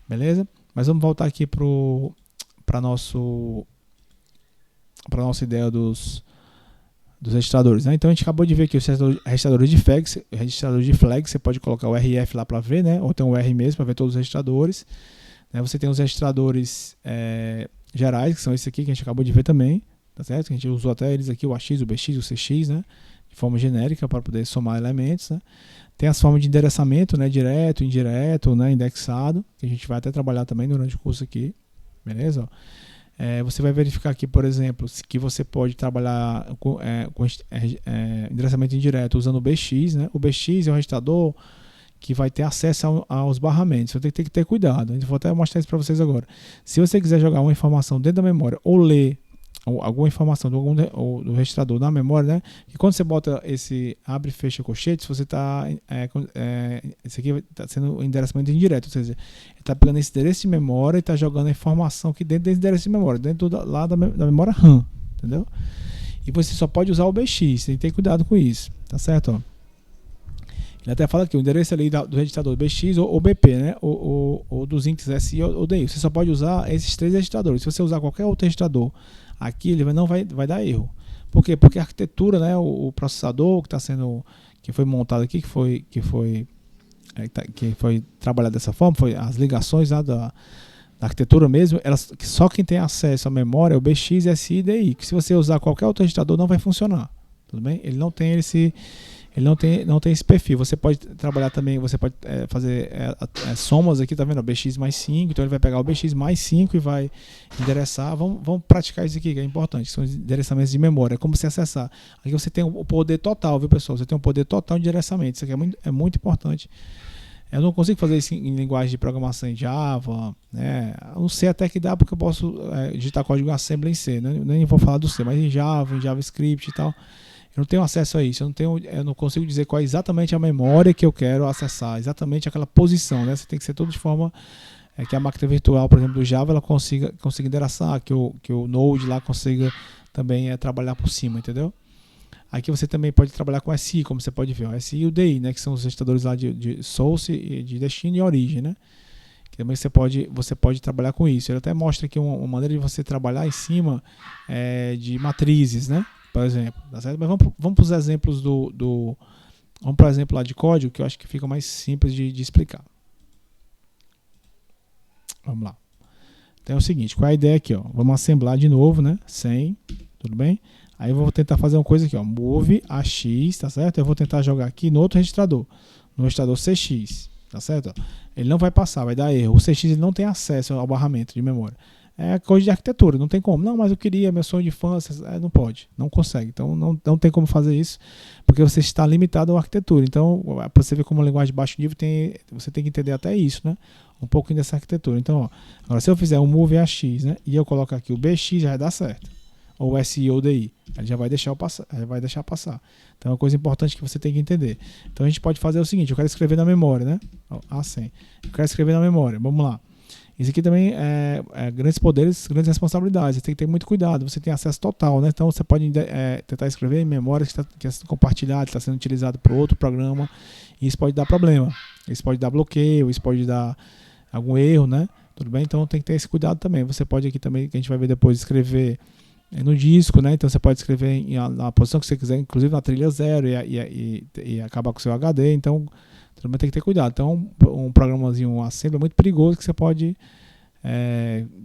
Beleza? Mas vamos voltar aqui para nossa ideia dos registradores, né? Então a gente acabou de ver aqui os registradores de flag, você pode colocar o RF lá para ver, né? Ou tem o R mesmo para ver todos os registradores, né? Você tem os registradores gerais, que são esses aqui que a gente acabou de ver também, tá certo? A gente usou até eles aqui, o AX, o BX, o CX, né? De forma genérica para poder somar elementos, né? Tem as formas de endereçamento, né? Direto, indireto, né? Indexado, que a gente vai até trabalhar também durante o curso aqui, beleza? Você vai verificar aqui, por exemplo, que você pode trabalhar com endereçamento indireto usando o BX, né? O BX é um registrador que vai ter acesso aos barramentos. Você tem que ter cuidado. Eu vou até mostrar isso para vocês agora. Se você quiser jogar uma informação dentro da memória ou ler alguma informação do registrador na memória, né? E quando você bota esse abre e fecha colchetes, você está esse aqui está sendo um endereçamento indireto, ou seja, ele está pegando esse endereço de memória e está jogando a informação aqui dentro desse endereço de memória, dentro lá da memória RAM, entendeu? E você só pode usar o BX, você tem que ter cuidado com isso, tá certo? Ó. Ele até fala aqui, o endereço ali do registrador BX ou BP, né? Ou dos índices SI ou DI. Você só pode usar esses 3 registradores. Se você usar qualquer outro registrador aqui, ele não vai dar erro. Por quê? Porque a arquitetura, né? O processador que foi montado aqui, que foi trabalhado dessa forma, foi as ligações lá da arquitetura mesmo, só quem tem acesso à memória é o BX, SI e DI. Que se você usar qualquer outro registrador, não vai funcionar. Tudo bem? Ele não tem esse perfil. Você pode trabalhar também, você pode fazer somas aqui, tá vendo? BX mais 5, então ele vai pegar o BX mais 5 e vai endereçar. Vamos praticar isso aqui, que é importante, são os endereçamentos de memória, é como se acessar. Aqui você tem o poder total, viu, pessoal? Você tem o poder total de endereçamento, isso aqui é muito importante. Eu não consigo fazer isso em linguagem de programação em Java, né? Eu não sei até que dá, porque eu posso digitar código assembly em C, né? Nem vou falar do C, mas em Java, em JavaScript e tal. Eu não tenho acesso a isso, eu não consigo dizer qual é exatamente a memória que eu quero acessar, exatamente aquela posição, né? Você tem que ser tudo de forma que a máquina virtual, por exemplo, do Java, ela consiga endereçar, que o Node lá consiga também trabalhar por cima, entendeu? Aqui você também pode trabalhar com SI, como você pode ver, ó, SI e o DI, né? Que são os registradores lá de source, de destino e origem, né? Que também você pode trabalhar com isso. Ele até mostra aqui uma maneira de você trabalhar em cima de matrizes, né? Por exemplo, tá certo? Mas vamos para os exemplos vamos para o exemplo lá de código, que eu acho que fica mais simples de explicar. Vamos lá. Então é o seguinte, qual é a ideia aqui? Ó? Vamos assemblar de novo, né? 100, tudo bem? Aí eu vou tentar fazer uma coisa aqui, ó. Move AX, tá certo? Eu vou tentar jogar aqui no outro registrador, no registrador CX, tá certo? Ele não vai passar, vai dar erro. O CX ele não tem acesso ao barramento de memória. É coisa de arquitetura, não tem como. Não, mas eu queria, meu sonho de infância, não pode, não consegue. Então não tem como fazer isso, porque você está limitado à arquitetura. Então, para você ver como a linguagem de baixo nível você tem que entender até isso, né? Um pouquinho dessa arquitetura. Então, ó, agora se eu fizer um move AX, né? E eu coloco aqui o BX, já vai dar certo. Ou SI ou DI, ele já vai deixar passar. Então é uma coisa importante que você tem que entender. Então a gente pode fazer o seguinte, eu quero escrever na memória, né? A100. Eu quero escrever na memória, vamos lá. Isso aqui também é grandes poderes, grandes responsabilidades. Você tem que ter muito cuidado. Você tem acesso total, né? Então você pode tentar escrever em memória que está sendo compartilhada, está sendo utilizado por outro programa. E isso pode dar problema. Isso pode dar bloqueio, isso pode dar algum erro, né? Tudo bem? Então tem que ter esse cuidado também. Você pode aqui também, que a gente vai ver depois, escrever no disco, né? Então você pode escrever na posição que você quiser, inclusive na trilha 0 e acabar com o seu HD. Então também tem que ter cuidado. Então um programazinho, um assembly é muito perigoso, que você pode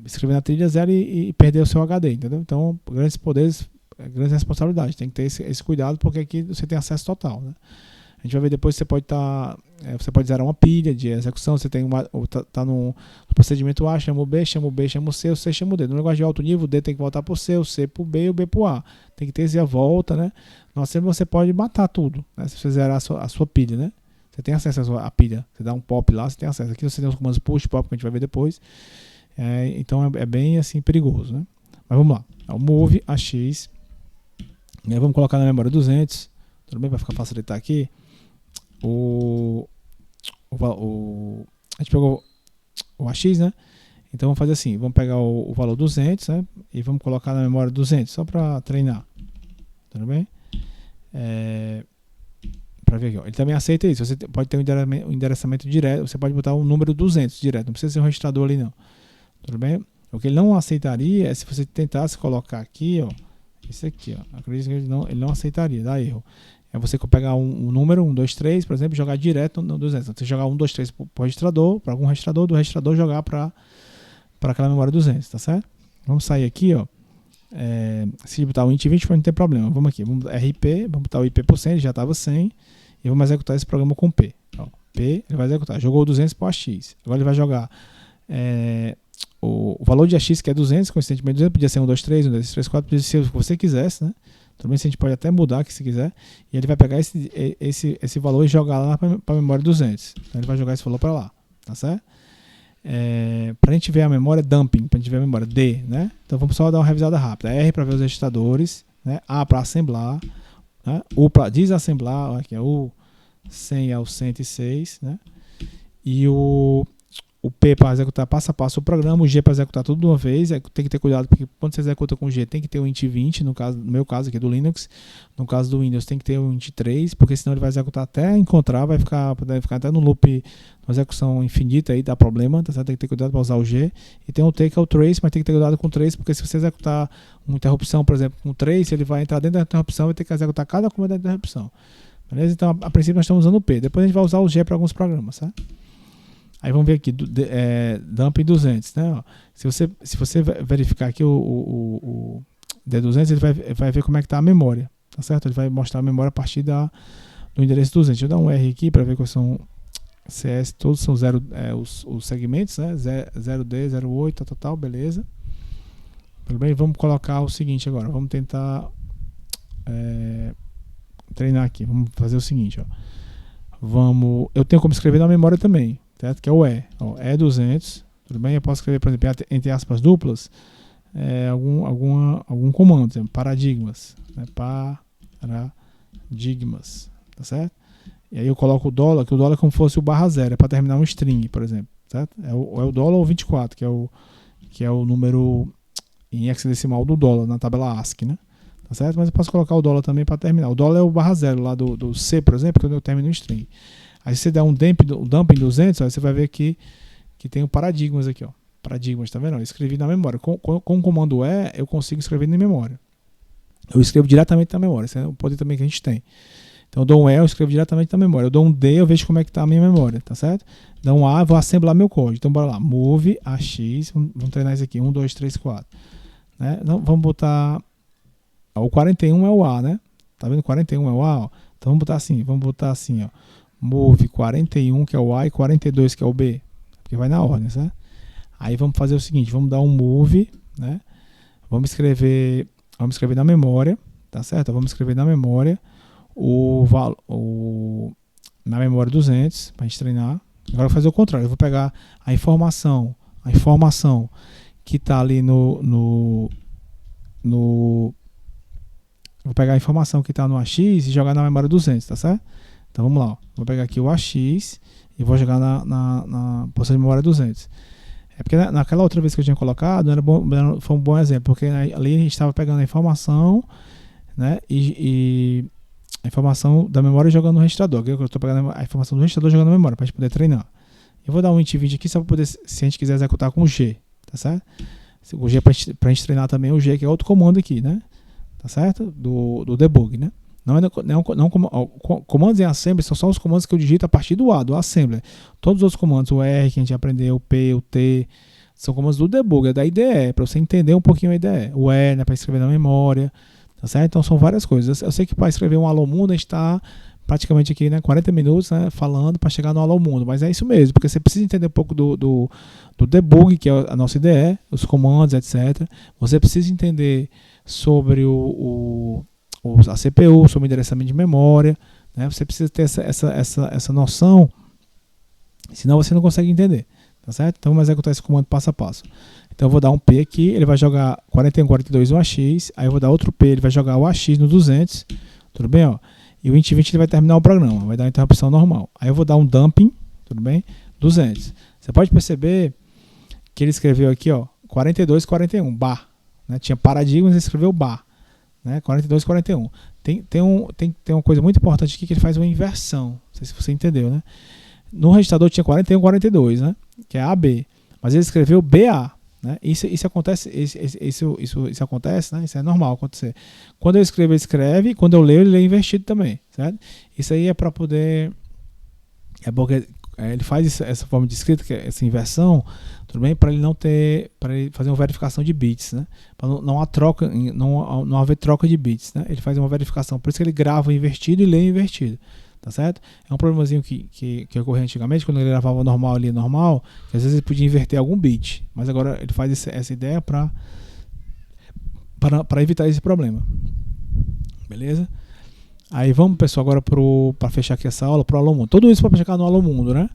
escrever na trilha 0 e perder o seu HD, entendeu? Então grandes poderes, grandes responsabilidades. Tem que ter esse cuidado, porque aqui você tem acesso total, né? A gente vai ver depois, você pode zerar uma pilha de execução, você tem tá no procedimento A, chama o B, chama o C, o C chama o D. No negócio de alto nível, o D tem que voltar para o C para o B e o B para o A. Tem que ter essa volta, né? Nós sempre você pode matar tudo, né? Se você zerar a sua pilha, né? Você tem acesso à pilha, você dá um pop lá, você tem acesso. Aqui você tem os comandos push, pop, que a gente vai ver depois. Então é bem assim perigoso, né? Mas vamos lá. O move AX, e aí vamos colocar na memória 200, tudo bem? Para facilitar aqui. A gente pegou o AX, né? Então vamos fazer assim, vamos pegar o valor 200, né? E vamos colocar na memória 200, só para treinar, tudo bem? para ver aqui, ó. Ele também aceita isso. Você pode ter um endereçamento direto, você pode botar o número 200 direto, não precisa ser um registrador ali não. Tudo bem? O que ele não aceitaria é se você tentasse colocar aqui, ó, isso aqui, ó. Acredito que ele não aceitaria, dá erro. É você pegar um número, 1, 2, 3, por exemplo, e jogar direto no 200. Você jogar 1, 2, 3 para o registrador, para algum registrador, do registrador jogar para aquela memória 200, tá certo? Vamos sair aqui, ó. Se botar o int 20 não tem problema. Vamos aqui, vamos RP, vamos botar o IP por 100, ele já estava 100, e vamos executar esse programa com P. Ó, P, ele vai executar. Jogou 200 para o AX. Agora ele vai jogar o valor de AX, que é 200, coincidentemente 200, podia ser 1, 2, 3, 1, 2, 3, 4, podia ser o que você quisesse, né? Também a gente pode até mudar aqui se quiser. E ele vai pegar esse valor e jogar lá para a memória 200. Então ele vai jogar esse valor para lá, tá certo? Para a gente ver a memória dumping, para a gente ver a memória D, né? Então vamos só dar uma revisada rápida. R para ver os registradores, né? A para assemblar, né? U para desassemblar, aqui é o 100 ao 106, né? E o P para executar passo a passo o programa, o G para executar tudo de uma vez. Tem que ter cuidado, porque quando você executa com G tem que ter o int 20, no meu caso aqui do Linux. No caso do Windows tem que ter o int 3, porque senão ele vai executar até encontrar, vai ficar até no loop, uma execução infinita aí, dá problema, tá certo? Tem que ter cuidado para usar o G. E tem o T que é o trace, mas tem que ter cuidado com o trace, porque se você executar uma interrupção, por exemplo, com o trace, ele vai entrar dentro da interrupção e ter que executar cada comando da interrupção. Beleza? Então, a princípio nós estamos usando o P. Depois a gente vai usar o G para alguns programas, certo? Aí vamos ver aqui, dumping 200, né? Ó, se você verificar aqui o D200, ele vai ver como é que está a memória, tá certo? Ele vai mostrar a memória a partir do endereço 200. Deixa eu dar um R aqui para ver quais são CS, todos são os segmentos, né? 0D, 08, total, beleza. Tudo bem? Vamos colocar o seguinte agora, vamos tentar treinar aqui, vamos fazer o seguinte, ó. Eu tenho como escrever na memória também, certo? Que é o E200, tudo bem? Eu posso escrever, por exemplo, entre aspas duplas, algum comando, por exemplo, paradigmas, né? Paradigmas, tá certo? E aí eu coloco o dólar, que o dólar é como se fosse o /0, é para terminar um string, por exemplo, certo? É o dólar ou 24, que é o número em hexadecimal do dólar na tabela ASCII, né? Tá certo? Mas eu posso colocar o dólar também para terminar. O dólar é o /0 lá do C, por exemplo, quando eu termino um string. Aí se você der um dumping 200, ó, você vai ver que tem o paradigmas aqui, ó. Paradigmas, tá vendo? Eu escrevi na memória. Com o comando E, eu consigo escrever na memória. Eu escrevo diretamente na memória. Esse é o poder também que a gente tem. Então eu dou um E, eu escrevo diretamente na memória. Eu dou um D, eu vejo como é que está a minha memória, tá certo? Dou um A, eu vou assemblar meu código. Então bora lá. Move AX, vamos treinar isso aqui. 1, 2, 3, 4. Né? Então, vamos botar... O 41 é o A, né? Tá vendo? 41 é o A, ó. Então vamos botar assim, ó. Move 41, que é o A, e 42, que é o B. Porque vai na ordem, certo? Aí vamos fazer o seguinte, vamos dar um move, né? Vamos escrever na memória, tá certo? Vamos escrever na memória na memória 200, pra gente treinar. Agora eu vou fazer o contrário, eu vou pegar a informação que tá ali vou pegar a informação que está no AX e jogar na memória 200, tá certo? Então vamos lá, ó. Vou pegar aqui o AX e vou jogar na posição de memória 200. É porque naquela outra vez que eu tinha colocado, foi um bom exemplo, porque ali a gente estava pegando a informação, né, e a informação da memória jogando no registrador. Aqui eu estou pegando a informação do registrador jogando na memória, para a gente poder treinar. Eu vou dar um int 20 aqui só para poder, se a gente quiser executar com o G, tá certo? O G para a gente treinar também o G, que é outro comando aqui, né? Tá certo? Do debug, né? Comandos em assembly são só os comandos que eu digito a partir do assembly. Todos os outros comandos, o R que a gente aprendeu, o P, o T, são comandos do debug, é da IDE, para você entender um pouquinho a IDE. O E, né, para escrever na memória, tá certo? Então são várias coisas. Eu sei que para escrever um Alô Mundo a gente está praticamente aqui, né, 40 minutos, né, falando para chegar no Alô Mundo, mas é isso mesmo, porque você precisa entender um pouco do debug, que é a nossa IDE, os comandos, etc. Você precisa entender sobre a CPU, sobre o endereçamento de memória, né? Você precisa ter essa noção, senão você não consegue entender, tá certo? Então vamos executar esse comando passo a passo. Então eu vou dar um P aqui, ele vai jogar 41, 42 no AX, aí eu vou dar outro P, ele vai jogar o AX no 200, tudo bem, ó? E o int 20 ele vai terminar o programa, vai dar uma interrupção normal. Aí eu vou dar um dumping, tudo bem? 200. Você pode perceber que ele escreveu aqui, ó, 42, 41, bar. Né? Tinha paradigmas, ele escreveu bar. Né? 42, 41. Tem uma coisa muito importante aqui que ele faz uma inversão. Não sei se você entendeu, né? No registrador tinha 41 e 42, né? Que é AB. Mas ele escreveu BA. Né? Isso acontece, isso acontece, né? Isso é normal acontecer. Quando eu escrevo, ele escreve. Quando eu leio, ele lê invertido também. Certo? Isso aí é para poder... É porque ele faz essa forma de escrita, que é essa inversão, tudo bem? Para ele não ter, para ele fazer uma verificação de bits, né? Para não haver troca de bits, né? Ele faz uma verificação, por isso que ele grava invertido e lê invertido, tá certo? É um problemazinho que ocorria antigamente, quando ele gravava normal ali normal, que às vezes ele podia inverter algum bit, mas agora ele faz essa ideia para evitar esse problema, beleza? Aí vamos, pessoal, agora para fechar aqui essa aula, para o Alomundo. Tudo isso para chegar no Alomundo, né?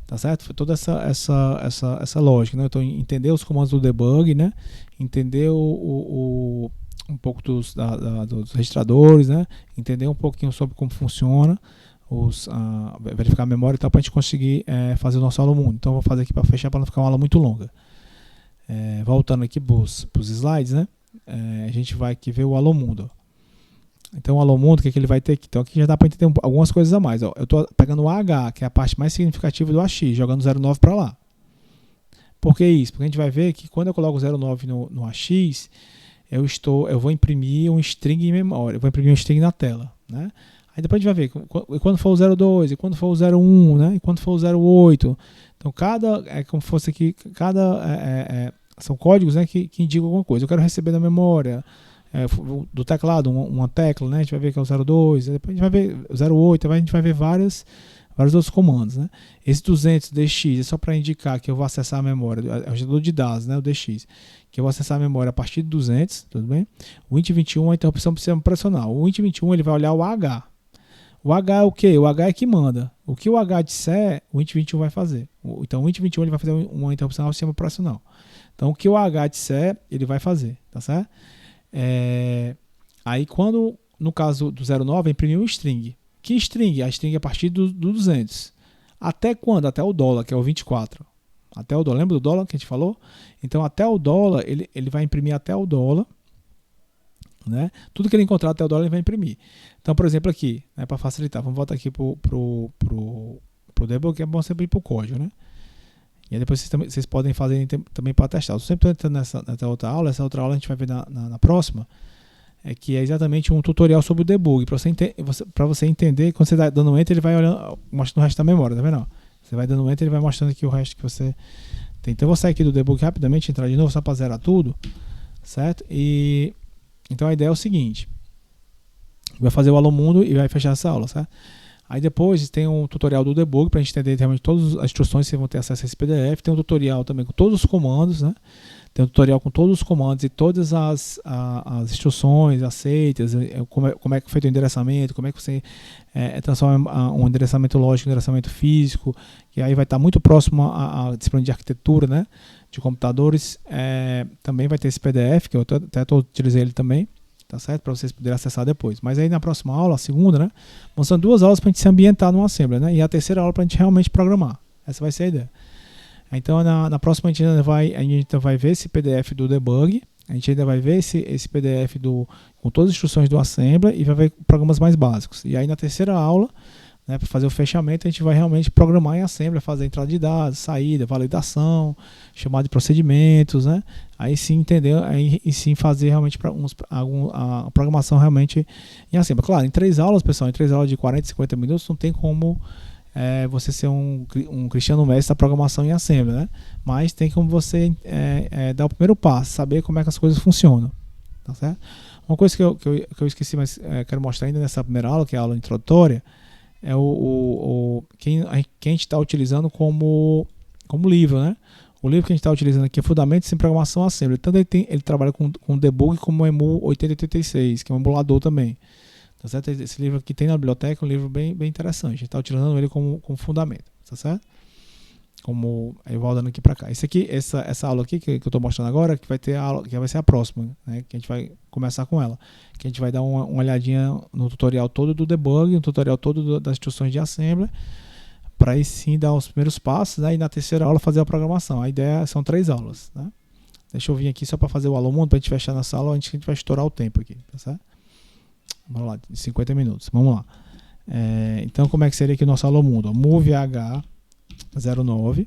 Tá certo? Foi toda essa lógica, né? Então, entender os comandos do debug, né? Entender um pouco dos registradores, né? Entender um pouquinho sobre como funciona, verificar a memória e tal, para a gente conseguir fazer o nosso Alomundo. Então, vou fazer aqui para fechar, para não ficar uma aula muito longa. Voltando aqui para os slides, né? A gente vai aqui ver o Alomundo. Então o Alomundo, o que ele vai ter aqui? Então aqui já dá para entender algumas coisas a mais. Ó. Eu estou pegando o AH, que é a parte mais significativa do AX, jogando 0,9 para lá. Por que isso? Porque a gente vai ver que quando eu coloco 0,9 no AX, eu vou imprimir um string em memória, eu vou imprimir um string na tela. Né? Aí depois a gente vai ver quando for o 0,2, e quando for o 0,1, né? E quando for o 0,8. Então é como se fosse aqui, são códigos, né, que indicam alguma coisa. Eu quero receber da memória, do teclado, uma tecla, né? A gente vai ver que é o 02, depois a gente vai ver o 08, a gente vai ver vários outros comandos, né? Esse 200 DX é só para indicar que eu vou acessar a memória, é o registrador de dados, né? O DX, que eu vou acessar a memória a partir de 200, tudo bem? O int21 é a interrupção do sistema operacional. O int21 ele vai olhar o H. O H é o quê? O H é que manda. O que o H disser, o int21 vai fazer. Então o int21 ele vai fazer uma interrupção ao sistema operacional. Então o que o H disser, ele vai fazer, tá certo? Aí quando, no caso do 09, imprimir um string. Que string? A string é a partir do 200. Até quando? Até o dólar, que é o 24. Até o dólar. Lembra do dólar que a gente falou? Então até o dólar, ele vai imprimir até o dólar. Né? Tudo que ele encontrar até o dólar ele vai imprimir. Então, por exemplo, aqui, né, para facilitar, vamos voltar aqui pro debug, que é bom sempre ir para o código. Né? E aí depois vocês podem fazer também para testar. Eu sempre estou entrando nessa outra aula. Essa outra aula a gente vai ver na próxima. Que é exatamente um tutorial sobre o debug. Para você entender, quando você está dando enter, ele vai olhando, mostrando o resto da memória. Tá vendo? Você vai dando enter, ele vai mostrando aqui o resto que você tem. Então eu vou sair aqui do debug rapidamente, entrar de novo só para zerar tudo. Certo? Então a ideia é o seguinte. Vai fazer o Alomundo e vai fechar essa aula. Certo? Aí depois tem um tutorial do debug para a gente entender realmente todas as instruções, vocês vão ter acesso a esse PDF. Tem um tutorial também com todos os comandos, né? Tem um tutorial com todos os comandos e todas as instruções aceitas, como é que é feito o endereçamento, como é que você transforma um endereçamento lógico em endereçamento físico, que aí vai estar muito próximo à disciplina de arquitetura, né? De computadores. Também vai ter esse PDF, que eu até utilizei ele também. Tá certo? Para vocês poderem acessar depois. Mas aí na próxima aula, a segunda, né? Vão ser 2 aulas para a gente se ambientar no Assembly, né? E a terceira aula para a gente realmente programar. Essa vai ser a ideia. Então na próxima a gente ainda vai ver esse PDF do debug. A gente ainda vai ver esse PDF com todas as instruções do Assembly e vai ver programas mais básicos. E aí na terceira aula, né, para fazer o fechamento, a gente vai realmente programar em Assembly, fazer entrada de dados, saída, validação, chamada de procedimentos, né? Aí sim entender, e sim fazer realmente a programação realmente em Assembly. Claro, em 3 aulas, pessoal, em 3 aulas de 40, 50 minutos, não tem como você ser um Cristiano Messi da programação em Assembly, né? Mas tem como você dar o primeiro passo, saber como é que as coisas funcionam, tá certo? Uma coisa que eu esqueci, mas quero mostrar ainda nessa primeira aula, que é a aula introdutória, é quem a gente está utilizando como livro, né? O livro que a gente está utilizando aqui é Fundamentos em Programação Assembly. Tanto ele trabalha com debug como o EMU 8086, que é um emulador também. Tá certo? Esse livro aqui tem na biblioteca, um livro bem interessante. A gente está utilizando ele como fundamento, tá certo? Aí voltando aqui para cá. Essa aula aqui que eu estou mostrando agora, que vai ser a próxima, né? Que a gente vai começar com ela. Que a gente vai dar uma olhadinha no tutorial todo do debug, no tutorial todo das instruções de Assembly, para aí sim dar os primeiros passos, né? E na terceira aula fazer a programação. A ideia são 3 aulas, né? Deixa eu vir aqui só para fazer o Alomundo, para a gente fechar nessa aula, antes que a gente vai estourar o tempo aqui, tá certo? Vamos lá, de 50 minutos. Vamos lá. Então, como é que seria aqui o nosso Alô Mundo? Move H09.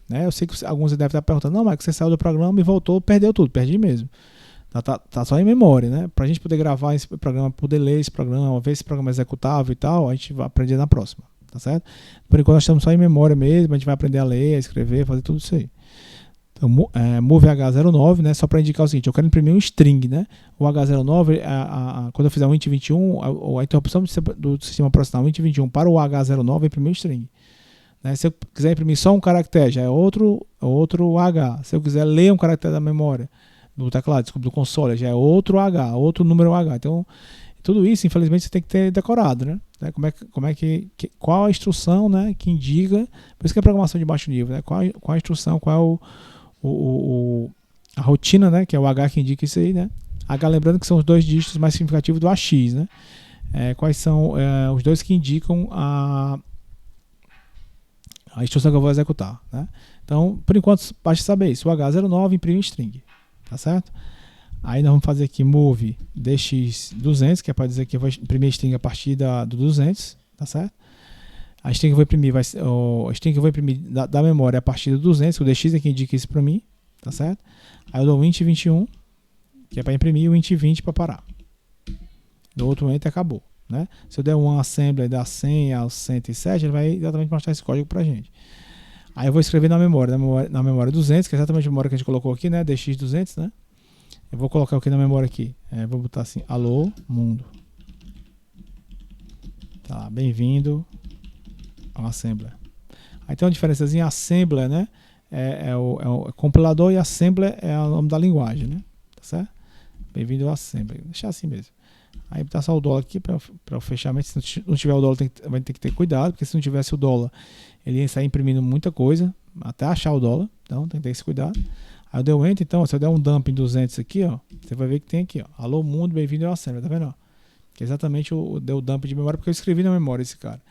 Né? Eu sei que alguns devem estar perguntando, não, mas você saiu do programa e voltou, perdeu tudo, perdi mesmo. Tá só em memória, né? Pra gente poder gravar esse programa, poder ler esse programa, ver esse programa executável e tal, a gente vai aprender na próxima, tá certo? Por enquanto nós estamos só em memória mesmo, a gente vai aprender a ler, a escrever, fazer tudo isso aí. Então, move H09, né? Só para indicar o seguinte, eu quero imprimir um string, né? O H09, quando eu fizer um int 21, a interrupção do sistema operacional int 21 para o H09 é imprimir um string. Né? Se eu quiser imprimir só um caractere, já é outro H. Se eu quiser ler um caractere da memória, do teclado, desculpa, do console, já é outro H, outro número H. Então, tudo isso, infelizmente, você tem que ter decorado, né? Qual a instrução, né, que indica, por isso que é programação de baixo nível, né? Qual a instrução, qual é a rotina, né, que é o H que indica isso aí, né? H, lembrando que são os dois dígitos mais significativos do AX, né? Quais são os dois que indicam a instrução que eu vou executar, né? Então, por enquanto, basta saber isso. O H09 imprime string. Tá certo? Aí nós vamos fazer aqui move dx200, que é para dizer que eu vou imprimir a string a partir do 200, tá certo? A string que eu vou imprimir da memória a partir do 200, o dx é que indica isso para mim, tá certo? Aí eu dou o int 21, que é para imprimir, o int 20 para parar. Do outro enter, acabou, né? Se eu der um assembly da 100 ao 107, ele vai exatamente mostrar esse código pra gente. Aí eu vou escrever na memória 200, que é exatamente a memória que a gente colocou aqui, né? DX200, né? Eu vou colocar aqui na memória aqui. Vou botar assim, alô, mundo. Tá, bem-vindo ao Assembler. Aí tem uma diferençazinha, Assembler, né? É o compilador e Assembler é o nome da linguagem, né? Tá certo? Bem-vindo ao Assembler. Vou deixar assim mesmo. Aí botar só o dólar aqui para o fechamento. Se não tiver o dólar, vai ter que ter cuidado, porque se não tivesse o dólar, ele ia sair imprimindo muita coisa, até achar o dólar. Então tem que ter esse cuidado. Aí eu dei o enter, então, se eu der um dump em 200 aqui, ó, você vai ver que tem aqui, ó, alô mundo, bem-vindo ao Assembler, tá vendo? Ó? Que é exatamente deu dump de memória, porque eu escrevi na memória esse cara.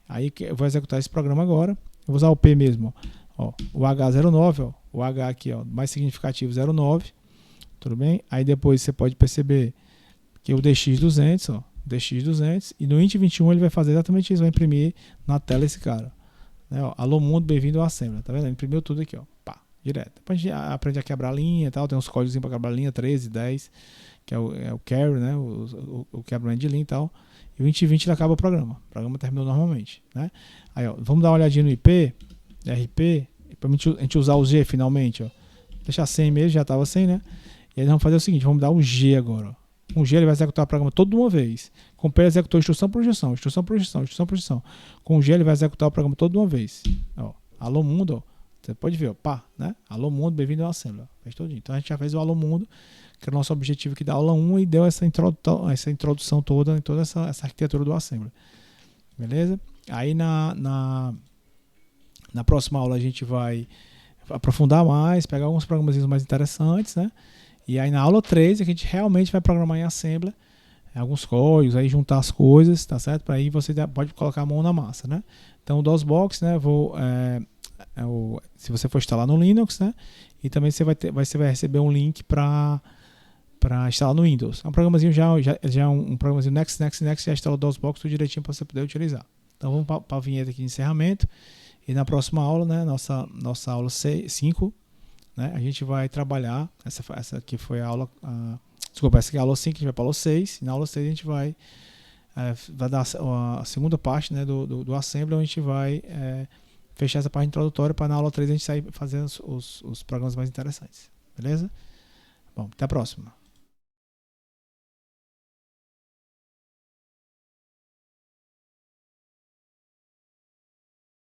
Aí eu vou executar esse programa agora. Eu vou usar o P mesmo, ó, o H09, ó, o H aqui, ó, mais significativo 09, tudo bem? Aí depois você pode perceber que o DX200, ó, DX200, e no int 21 ele vai fazer exatamente isso, vai imprimir na tela esse cara. Né, ó, alô mundo, bem-vindo ao Assembler, tá vendo? Ele imprimiu tudo aqui, ó, pá, direto. Depois a gente aprende a quebrar a linha e tal, tem uns códigos para quebrar a linha, 13, 10, que é o carry, né, o quebramento de linha e tal. E o int 20 ele acaba o programa terminou normalmente, né? Aí, ó, vamos dar uma olhadinha no IP, RP, para a gente usar o G finalmente, ó. Deixar 100 mesmo, já estava 100, né? E aí nós vamos fazer o seguinte, vamos dar o G agora, ó. Com G ele vai executar o programa todo de uma vez. Com P ele executou instrução por instrução, instrução por instrução, instrução por instrução. Com G ele vai executar o programa todo de uma vez. Ó, alô mundo, ó. Você pode ver, ó, pá, né? Alô mundo, bem-vindo ao Assembler. Fez todinho. Então a gente já fez o alô mundo, que é o nosso objetivo aqui da aula 1 e deu essa introdução toda em toda essa arquitetura do Assembler. Beleza? Aí na próxima aula a gente vai aprofundar mais, pegar alguns programas mais interessantes, né? E aí na aula 3 a gente realmente vai programar em Assembler alguns códigos, aí juntar as coisas, tá certo? Para aí você pode colocar a mão na massa, né? Então o DOSBox, né? Se você for instalar no Linux, né? E também você vai receber um link para instalar no Windows. É um programazinho já é um programazinho Next, já instala o DOSBox tudo direitinho para você poder utilizar. Então vamos para a vinheta aqui de encerramento. E na próxima aula, né? Nossa aula 5, né, a gente vai trabalhar, essa aqui foi a aula, desculpa, essa aqui é a aula 5, a gente vai para a aula 6, e na aula 6 a gente vai dar a segunda parte, né, do Assembly, onde a gente vai fechar essa parte introdutória para na aula 3 a gente sair fazendo os programas mais interessantes, beleza? Bom, até a próxima.